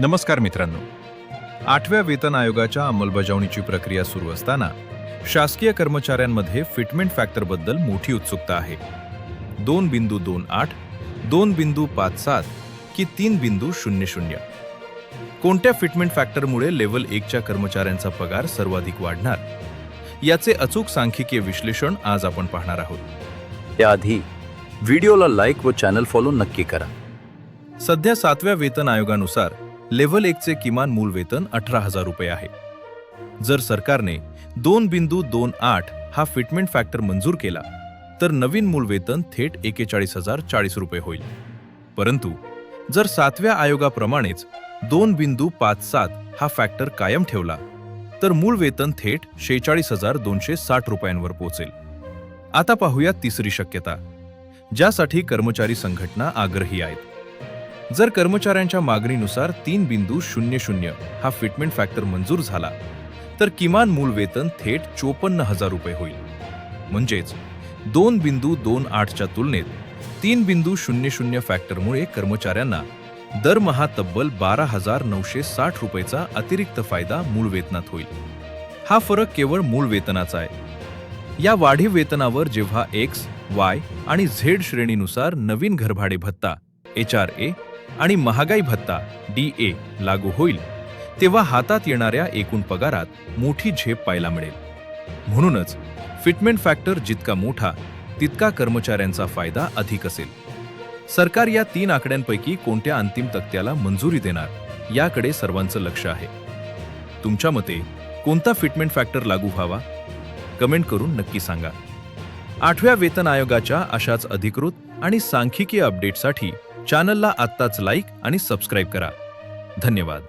नमस्कार मित्रांनो. 8व्या वेतन आयोगाच्या अंमलबजावणीची प्रक्रिया सुरू असताना शासकीय कर्मचाऱ्यांमध्ये फिटमेंट फॅक्टरबद्दल मोठी उत्सुकता आहे. 2.28, 2.57 की 3.00? कोणत्या फिटमेंट फॅक्टरमुळे लेव्हल 1च्या कर्मचाऱ्यांचा पगार सर्वाधिक वाढणार? याचे अचूक सांख्यिकीय विश्लेषण आज आपण पाहणार आहोत. त्याआधी व्हिडिओला लाईक व चॅनल फॉलो नक्की करा. सध्या 7व्या वेतन आयोगानुसार लेव्हल 1चे किमान मूळ वेतन 18,000 रुपये आहे. जर सरकारने 2.28 हा फिटमेंट फॅक्टर मंजूर केला तर नवीन मूळ वेतन थेट 41,040 रुपये होईल. परंतु जर 7व्या आयोगाप्रमाणेच 2.57 हा फॅक्टर कायम ठेवला तर मूळ वेतन थेट 46,260 रुपयांवर पोहोचेल. आता पाहूया तिसरी शक्यता, ज्यासाठी कर्मचारी संघटना आग्रही आहेत. जर कर्मचाऱ्यांच्या मागणीनुसार 3.00 हा फिटमेंट फॅक्टर मंजूर झाला तर किमान मूळ वेतन थेट 54,000 रुपये होईल. म्हणजेच 2.28च्या तुलनेत 3.00 फॅक्टरमुळे कर्मचाऱ्यांना दरमहा तब्बल 12,960 रुपयेचा अतिरिक्त फायदा मूळ वेतनात होईल. हा फरक केवळ मूळ वेतनाचा आहे. या वाढीव वेतनावर जेव्हा X, Y आणि Z श्रेणीनुसार नवीन घरभाडे भत्ता HRA आणि महागाई भत्ता DA लागू होईल तेव्हा हातात येणाऱ्या एकूण पगारात मोठी झेप पाहायला मिळेल. म्हणूनच फिटमेंट फॅक्टर जितका मोठा तितका कर्मचाऱ्यांचा फायदा अधिक असेल. सरकार या 3 आकड्यांपैकी कोणत्या अंतिम तक्त्याला मंजुरी देणार याकडे सर्वांचं लक्ष आहे. तुमच्या मते कोणता फिटमेंट फॅक्टर लागू व्हावा? कमेंट करून नक्की सांगा. 8व्या वेतन आयोगाच्या अशाच अधिकृत आणि सांख्यिकीय अपडेटसाठी चॅनलला आत्ताच लाईक आणि सबस्क्राईब करा. धन्यवाद.